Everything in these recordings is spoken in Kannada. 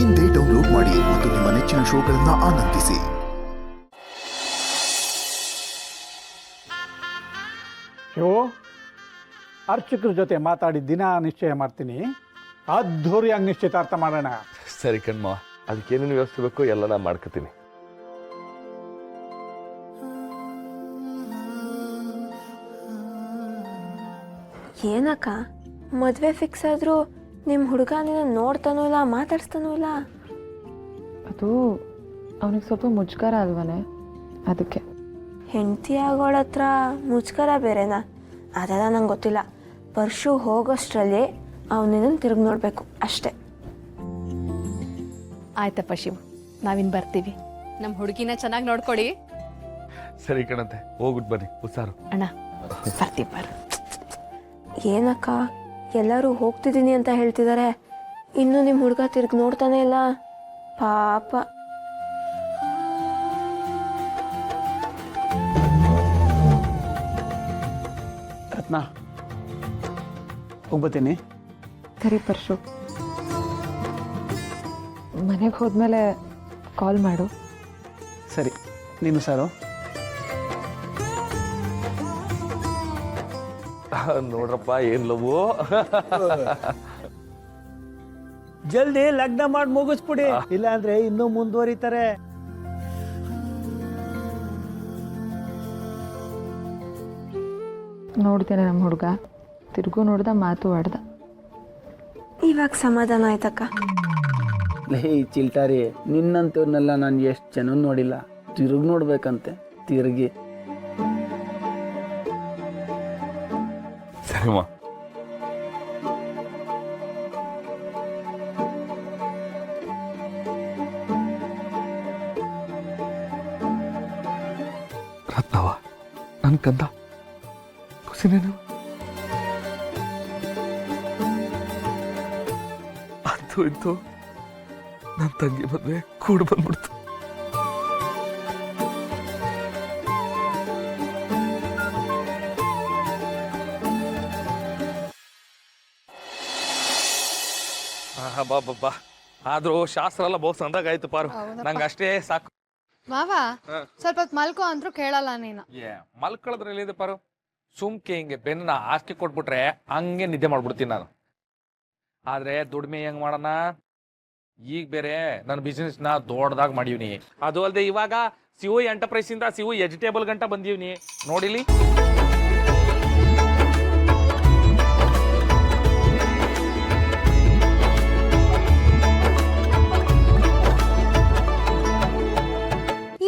ಇಂದೇ ಡೌನ್ಲೋಡ್ ಮಾಡಿ ಮತ್ತು ನಿಮ್ಮ ನೆಚ್ಚಿನ ಶೋಗಳನ್ನು ಆನಂದಿಸಿ. ಅರ್ಚಕರ ಜೊತೆ ಮಾತಾಡಿ ದಿನ ನಿಶ್ಚಯ ಮಾಡ್ತೀನಿ. ಅದ್ಧೂರಿಯಾಗಿ ನಿಶ್ಚಿತಾರ್ಥ ಮಾಡೋಣ. ಸರಿ ಕಣ್ಮ, ಅದಕ್ಕೇನೇನು ವ್ಯವಸ್ಥೆ ಬೇಕು ಎಲ್ಲ ನಾ ಮಾಡ್ಕೊತೀನಿ. ಏನಕ್ಕ ಮದುವೆ ಫಿಕ್ಸ್ ಆದರೂ ನಿಮ್ಮ ಹುಡುಗ ನಿನ್ನ ನೋಡ್ತಾನೂ ಇಲ್ಲ, ಮಾತಾಡ್ಸ್ತಾನೂ ಇಲ್ಲ. ಅದು ಅವನಿಗೆ ಸ್ವಲ್ಪ ಮುಜುಗರ ಅಲ್ವನೇ, ಅದಕ್ಕೆ. ಹೆಂಡತಿ ಆಗೋಳ ಹತ್ರ ಮುಜುಗರ ಬೇರೆನಾ? ಅದೆಲ್ಲ ನಂಗೆ ಗೊತ್ತಿಲ್ಲ. ಪರ್ಶು ಹೋಗೋಷ್ಟರಲ್ಲಿ ಅವನಿನ್ನ ತಿರುಗಿ ನೋಡಬೇಕು ಅಷ್ಟೇ. ಆಯ್ತಪ್ಪ ಶಿವು, ನಾವಿನ್ ಬರ್ತೀವಿ. ನಮ್ಮ ಹುಡುಗಿನ ಚೆನ್ನಾಗಿ ನೋಡ್ಕೊಡಿ. ಸರಿ ಕಣಂತೆ, ಹೋಗ್ಬಿಟ್ಟು ಬನ್ನಿ. ಹುಷಾರು ಅಣ್ಣ, ಬರ್ತೀವಿ ಬರು. ಏನಕ್ಕ ಎಲ್ಲರೂ ಹೋಗ್ತಿದ್ದೀನಿ ಅಂತ ಹೇಳ್ತಿದ್ದಾರೆ, ಇನ್ನೂ ನಿಮ್ಮ ಹುಡುಗ ತಿರುಗಿ ನೋಡ್ತಾನೆ ಇಲ್ಲ. ಪಾಪ. ರತ್ನ, ಹೋಗ್ಬತ್ತೀನಿ. ಸರಿ ಪರ್ಶು, ಮನೆಗೆ ಹೋದ್ಮೇಲೆ ಕಾಲ್ ಮಾಡು. ಸರಿ, ನೀನು ಸಾರು. ನೋಡ್ರಪ್ಪ, ಏನ್ ಲವು. ಜಲ್ದಿ ಲಗ್ನ ಮಾಡಿ ಮುಗಿಸ್ಬಿಡಿ, ಇಲ್ಲಾಂದ್ರೆ ಇನ್ನೂ ಮುಂದುವರಿತಾರೆ. ನೋಡ್ತೇನೆ ನಮ್ಮ ಹುಡುಗ ತಿರುಗು ನೋಡ್ದ, ಮಾತು ಆಡ್ದ. ಇವಾಗ ಸಮಾಧಾನ ಆಯ್ತಕ್ಕ. ಲೇ ಚಿಲ್ಟಾರಿ, ನಿನ್ನಂತವ್ರನ್ನೆಲ್ಲ ನಾನು ಎಷ್ಟು ಜನ ನೋಡಿಲ್ಲ. ತಿರುಗಿ ನೋಡ್ಬೇಕಂತೆ, ತಿರುಗಿ. ಸರಿಮ್ಮ. ರತ್ನವ, ನನ್ ಕಂದ ಖುಷಿನೇನು? ಅಂತೂ ಇಂತೂ ನನ್ನ ತಂಗಿ ಮದ್ವೆ ಕೂಡ ಬಂದ್ಬಿಡ್ತು. ಬಾ. ಆದ್ರೂ ಶಾಸ್ತ್ರ ಎಲ್ಲ ಬಹು ಸಂದಾಗಾಯ್ತು ಪಾರು. ನಂಗೆ ಅಷ್ಟೇ ಸಾಕು. ಮಾವ ಸ್ವಲ್ಪ ಹೊತ್ತು ಮಲ್ಕೋ ಅಂದ್ರು ಕೇಳಲ್ಲ ನೀನು. ಮಲ್ಕೊಳ್ಳೋದ್ರಲ್ಲಿ ಇದೆ ಪಾರು. ಸುಮ್ಕೆ ಹಿಂಗೆ ಬೆನ್ನ ಹಾಕಿ ಕೊಟ್ಬಿಟ್ರೆ ಹಂಗೆ ನಿದ್ದೆ ಮಾಡ್ಬಿಡ್ತೀನಿ ನಾನು. ಆದ್ರೆ ದುಡಿಮೆ ಹೆಂಗ್ ಮಾಡೋಣ? ಈಗ ಬೇರೆ ನನ್ನ ಬಿಸ್ನೆಸ್ ನ ದೊಡ್ಡದಾಗಿ ಮಾಡೀವ್ನಿ. ಅದು ಅಲ್ಲದೆ ಇವಾಗ ಸಿವು ಎಂಟರ್ಪ್ರೈಸ್ ಇಂದ ಸಿವು ವೆಜಿಟೇಬಲ್ ಗಂಟ ಬಂದೀವ್ನಿ. ನೋಡಿಲಿ,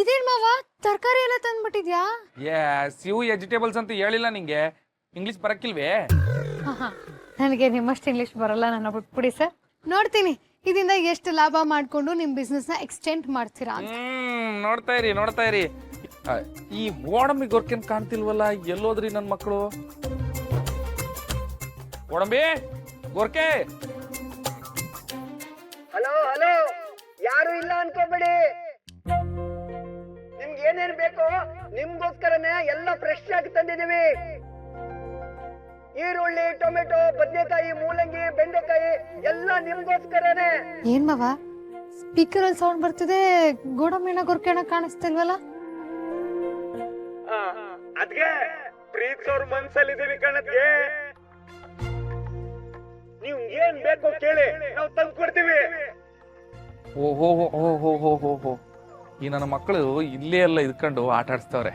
ಇದೇನ್ ಮಾವ ತರಕಾರಿ ಎಲ್ಲ ತಂದ್ಬಿಟ್ಟಿದ್ಯಾ? ಸಿವು ವೆಜಿಟೇಬಲ್ಸ್ ಅಂತ ಹೇಳಿಲ್ಲ ನಿಂಗೆ? ಇಂಗ್ಲಿಷ್ ಬರಕ್ಕಿಲ್ವೇ? ನನಗೆ ನಿಮ್ಮಷ್ಟು ಇಂಗ್ಲಿಷ್ ಬರಲ್ಲ, ನನ್ನ ಬಿಟ್ಬಿಡಿ ಸರ್. ನೋಡ್ತೀನಿ ಇದರಿಂದ ಎಷ್ಟು ಲಾಭ ಮಾಡ್ಕೊಂಡು ನಿಮ್ ಬಿಸ್ನೆಸ್ ನ ಎಕ್ಸ್ಟೆಂಡ್ ಮಾಡ್ತೀರಾ ಅಂತ. ನೋಡ್ತಾ ಇರಿ. ಈ ಗೋಡಂಬಿ ಗೊರ್ಕೆನ್ ಕಾಣ್ತಿಲ್ವಲ್ಲ, ಎಲ್ಲೋದ್ರಿ ನನ್ ಮಕ್ಕಳು? ಗೋಡಂಬಿ ಗೊರ್ಕೆ. ಹಲೋ, ಯಾರು ಇಲ್ಲ ಅನ್ಕೋಬೇಡಿ. ನಿಮ್ಗೆ ಏನೇನ್ ಬೇಕೋ ನಿಮ್ಗೋಸ್ಕರನೇ ಎಲ್ಲ ಫ್ರೆಶ್ ಆಗಿ ತಂದಿದೀವಿ. ಈರುಳ್ಳಿ, ಟೊಮೆಟೊ, ಬದನೆಕಾಯಿ, ಮೂಲಂಗಿ, ಬೆಂಡೆಕಾಯಿ ಎಲ್ಲ ನಿಮ್ಗೋಸ್ಕರನೇ. ಏನ್ ಮಾವ ಸ್ಪೀಕರ್ ಅಲ್ಲಿ ಸೌಂಡ್ ಬರ್ತಿದೆ, ಗೋಡಂಬಿನ ಗೊರ್ಕೆಣ ಕಾಣಿಸ್ತಿಲ್ವಲ್ಲ? ಅದ್ಗೆ ಪ್ರೀತಿಸೋರ್ ಮನ್ಸಲ್ಲಿದ್ದೀವಿ ಕಣದ್ಗೆ. ನೀವ್ ಏನ್ ಬೇಕೋ ಕೇಳಿ, ನಾವು ತಂದು ಕೊಡ್ತೀವಿ. ಓಹೋ, ಈ ನನ್ನ ಮಕ್ಕಳು ಇಲ್ಲೇ ಎಲ್ಲ ಇದ್ಕೊಂಡು ಆಟ ಆಡಿಸ್ತವ್ರೆ.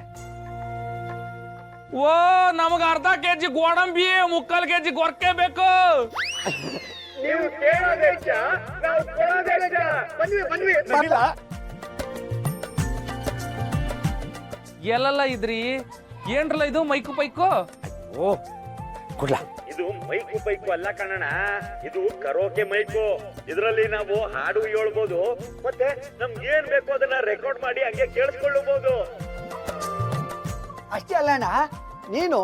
ಓ, ನಮಗ ಅರ್ಧ ಕೆಜಿ ಗೋಡಂಬಿ, 3/4 ಕೆಜಿ ಗೊರ್ಕೆ ಬೇಕು. ನೀವು ಕೇಳೋದೇ ಹೆಚ್ಚ, ನಾವು ಕೊಡೋದೇ ಹೆಚ್ಚ. ಬನ್ನಿ. ಎಲ್ಲೆಲ್ಲ ಇದ್ರಿ? ಏನ್ರಲ್ಲ ಇದು ಮೈಕು ಪೈಕು? ಓ ಕೊಡ್ಲಾ? ಇದು ಮೈಕು ಪೈಕು ಅಲ್ಲ ಕಣಣ, ಇದು ಕರೋಕೆ ಮೈಕು. ಇದರಲ್ಲಿ ನಾವು ಹಾಡು ಹೇಳ್ಬೋದು, ಮತ್ತೆ ನಮ್ಗೆ ಏನ್ ಬೇಕು ಅದನ್ನ ರೆಕಾರ್ಡ್ ಮಾಡಿ ಹಂಗೆ ಕೇಳಿಸ್ಕೊಳ್ಳಬಹುದು. ಅಷ್ಟೇ ಅಲ್ಲಣ್ಣ, ನೀನು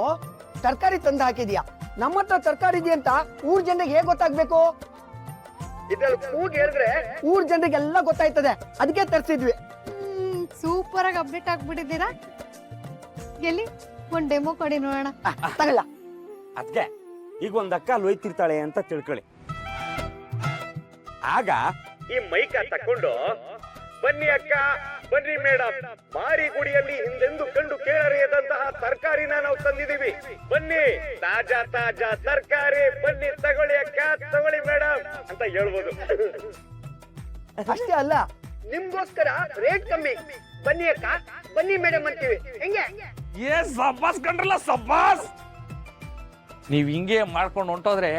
ತರಕಾರಿ ತಂದು ಹಾಕಿದ್ಯಾ. ನಮ್ಮ ಹತ್ರ ತರಕಾರಿ ಇದೆಯಾ ಅಂತ ಊರ್ ಜನರಿಗೆ ಹೇಗೆ ಗೊತ್ತಾಗ್ಬೇಕು? ಇದ್ರಲ್ಲಿ ಕೂಗಿ ಹೇಳಿದ್ರೆ ಊರ್ ಜನರಿಗೆಲ್ಲ ಗೊತ್ತಾಯ್ತದೆ, ಅದಕ್ಕೆ ತರಿಸಿದ್ವಿ. ಸೂಪರ್ ಆಗಿ ಅಪ್ಡೇಟ್ ಆಗ್ಬಿಟ್ಟಿದ್ದೀರಾ. ಎಲ್ಲಿ ಒಂದ್ ಡೆಮೋ ಕೊಡಿ ನೋಡೋಣ. ತಗಲ್ಲ. ಅದ್ಕೆ ಈಗ ಒಂದ್ ಅಕ್ಕ ಅಲ್ಲಿ ಹೋಯ್ತಿರ್ತಾಳೆ ಅಂತ ತಿಳ್ಕೊಳ್ಳಿ. ಆಗ ಈ ಮೈಕ ತಕೊಂಡು ಬನ್ನಿ ಅಕ್ಕ ಬನ್ನಿ ಮೇಡಮ್, ಮಾರಿ ಗುಡಿಯಲ್ಲಿ ಹಿಂದೆಂದು ಕಂಡು ಕೇಳರಿಯದಂತಹ ತರಕಾರಿನ ನಾವು ತಂದಿದೀವಿ, ಬನ್ನಿ ತಾಜಾ ತಾಜಾ ತರಕಾರಿ, ಬನ್ನಿ ತಗೊಳ್ಳಿ ಅಕ್ಕ ತಗೊಳ್ಳಿ ಮೇಡಮ್ ಅಂತ ಹೇಳ್ಬೋದು. ಅಷ್ಟೇ ಅಲ್ಲ, ನಿಮ್ಗೋಸ್ಕರ ರೇಟ್ ಕಮ್ಮಿ, ಬನ್ನಿ ಅಕ್ಕ ಬನ್ನಿ ಮೇಡಮ್ ಅಂತೀವಿ. ಹೆಂಗೆ? ಏ ಸಬ್ಬಾಸ್ ಕಂಡ್ರಲ್ಲ ಸಬ್ಬಾಸ್. ನೀವ್ ಹಿಂಗೆ ಮಾಡ್ಕೊಂಡು ಹೊಂಟೋದ್ರೆ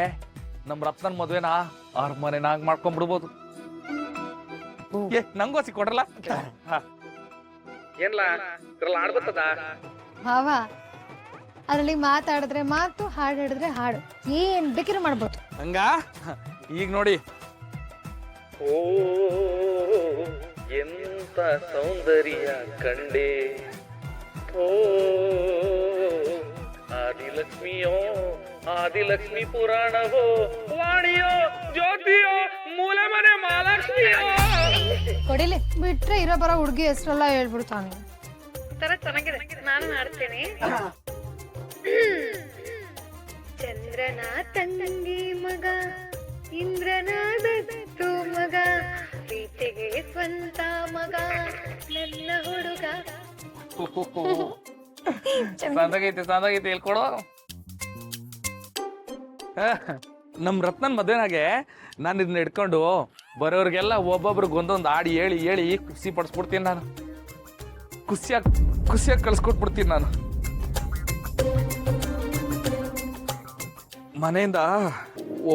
ನಮ್ ರತ್ನನ್ ಮದ್ವೆನ ಅವ್ರ ಮನೆನಾಗ್ ಮಾಡ್ಕೊಂಡ್ಬಿಡ್ಬೋದು. ಏ ನಂಗೋಸಿ ಕೊಡ್ರಲ್ಲ. ಏನ್ಲ ಇದ್ರಲ್ಲಿ ಆಡ್ಬತ್ತದ ಭಾವ, ಅದರಲ್ಲಿ ಮಾತಾಡಿದ್ರೆ ಮಾತು, ಹಾಡು ಹೇಳಿದ್ರೆ ಹಾಡು, ಏನ್ ಬೇಕಿರೋ ಮಾಡ್ಬೋದು. ಹಂಗ ಈಗ ನೋಡಿ. ಓ ಎಂತ ಸೌಂದರ್ಯ ಕಂಡೆ, ಓ ಆದಿಲಕ್ಷ್ಮಿಯೋ ಆದಿಲಕ್ಷ್ಮಿ ಪುರಾಣವೋ, ವಾಣಿಯೋ ಜ್ಯೋತಿಯೋ ಮೂಲೆ ಮನೆ ಮಹಾಲಕ್ಷ್ಮಿಯೋ. ಕೊಡಿಲಿ ಬಿಟ್ರೆ ಇರೋ ಬರೋ ಹುಡುಗಿ ಹೆಸರೆಲ್ಲ ಹೇಳ್ಬಿಡ್ತಾನೆ. ಚೆನ್ನಾಗಿದೆ, ನಾನು ಮಾಡ್ತೀನಿ. ಚಂದ್ರನ ತಂಗಿ ಮಗ, ಇಂದ್ರನ ದತ್ತು ಮಗ, ಪ್ರೀತಿಗೆ ಸ್ವಂತ ಮಗ, ನನ್ನ ಹುಡುಗ. ಸಂದಾಗೈತೆ ಹೇಳ್ಕೊಡು. ನಮ್ ರತ್ನನ್ ಮದ್ವೆನಾಗೆ ನಾನು ಇದನ್ನ ಹಿಡ್ಕೊಂಡು ಬರೋರ್ಗೆಲ್ಲ ಒಬ್ಬೊಬ್ರಿಗೆ ಒಂದೊಂದು ಹಾಡಿ ಹೇಳಿ ಹೇಳಿ ಖುಷಿ ಪಡಿಸ್ಬಿಡ್ತೀನಿ. ನಾನು ಖುಷಿಯಾಗಿ ಕಳ್ಸ್ಕೊಟ್ಬಿಡ್ತೀನಿ. ನಾನು ಮನೆಯಿಂದ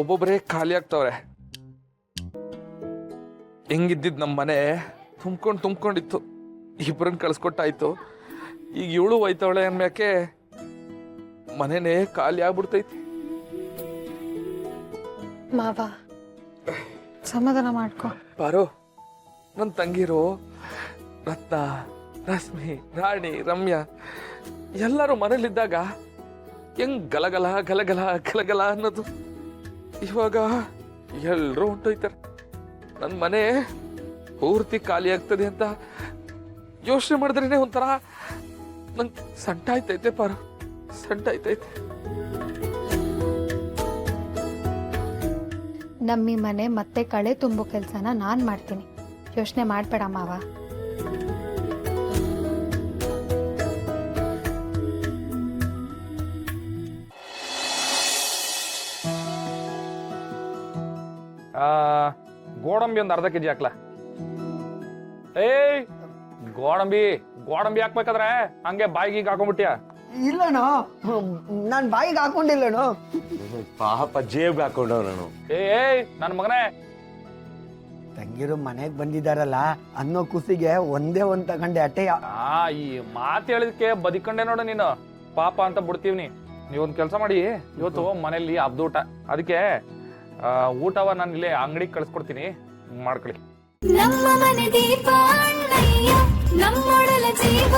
ಒಬ್ಬೊಬ್ಬರೇ ಖಾಲಿ ಆಗ್ತವ್ರೆ. ಹೆಂಗಿದ್ದಿದ್ ನಮ್ಮ ಮನೆ ತುಂಬ್ಕೊಂಡಿತ್ತು, ಇಬ್ಬರನ್ನ ಕಳ್ಸ್ಕೊಟ್ಟಾಯ್ತು. ಈಗ ಇವಳು ಹೋಯ್ತವಳೆ ಅನ್ಮ್ಯಾಕೆ ಮನೆನೇ ಖಾಲಿ ಆಗ್ಬಿಡ್ತೈತಿ. ಮಾವ ಸಮಾಧಾನ ಮಾಡ್ಕೊ. ಬಾರೋ ನನ್ನ ತಂಗಿರು ರತ್ನ, ರಶ್ಮಿ, ರಾಣಿ, ರಮ್ಯಾ ಎಲ್ಲರೂ ಮನೇಲಿದ್ದಾಗ ಹೆಂಗ್ ಗಲಗಲ ಗಲಗಲ ಗಲಗಲ ಅನ್ನೋದು ಇವಾಗ ಎಲ್ಲರೂ ಹೊಂಟೋಯ್ತಾರೆ. ನನ್ನ ಮನೆ ಪೂರ್ತಿ ಖಾಲಿ ಆಗ್ತದೆ ಅಂತ ಯೋಚನೆ ಮಾಡಿದ್ರೇನೆ ಒಂಥರ ನಂಗೆ ಸಂಟ ಆಯ್ತೈತೆ ಪಾರು, ಸಂಟ ಆಯ್ತೈತೆ. ನಮ್ಮಿ ಮನೆ ಮತ್ತೆ ಕಳೆ ತುಂಬೋ ಕೆಲಸನ ನಾನ್ ಮಾಡ್ತೀನಿ, ಯೋಚನೆ ಮಾಡ್ಬೇಡ ಮಾವ. ಗೋಡಂಬಿ ಒಂದು ಅರ್ಧ ಕೆಜಿ ಹಾಕ್ಲಾ? ಏಯ್ ಗೋಡಂಬಿ ಹಾಕ್ಬೇಕಾದ್ರೆ ಹಂಗೆ ಬಾಯಿಗೆ ಹಾಕೊಂಡ್ಬಿಟ್ಯಾ? ಇಲ್ಲನೋ, ನಾನ್ ಬಾಯಿಗೆ ಹಾಕೊಂಡಿಲ್ಲನೋ. ಪಾಪ ಜೇಬ್ಗೆ ಹಾಕೊಂಡವ್ ನಾನು. ಏಯ್ ನನ್ನ ಮಗನೇ, ತಂಗಿರು ಮನೆಗ್ ಬಂದಿದಾರಲ್ಲ ಅನ್ನೋ ಖುಷಿಗೆ ಒಂದೇ ಒಂದ್ ತಗೊಂಡೆ ಅಟ್ಟೆಯ. ಈ ಮಾತು ಹೇಳಿದಕ್ಕೆ ಬದಿಕೊಂಡೆ ನೋಡು ನೀನು. ಪಾಪ ಅಂತ ಬಿಡ್ತೀವಿ. ನೀವೊಂದು ಕೆಲಸ ಮಾಡಿ, ಇವತ್ತು ಮನೇಲಿ ಹಬ್ಬದ ಊಟ, ಅದಕ್ಕೆ ಊಟವ ನಾನು ಇಲ್ಲೇ ಅಂಗಡಿಗೆ ಕಳಿಸ್ಕೊಡ್ತೀನಿ, ಮಾಡ್ಕೊಳ್ಳಿ. ನಮ್ಮ ಮನೆ ದೀಪ ಅಣ್ಣಯ್ಯ, ನಮ್ಮೊಡಲ ಜೀವ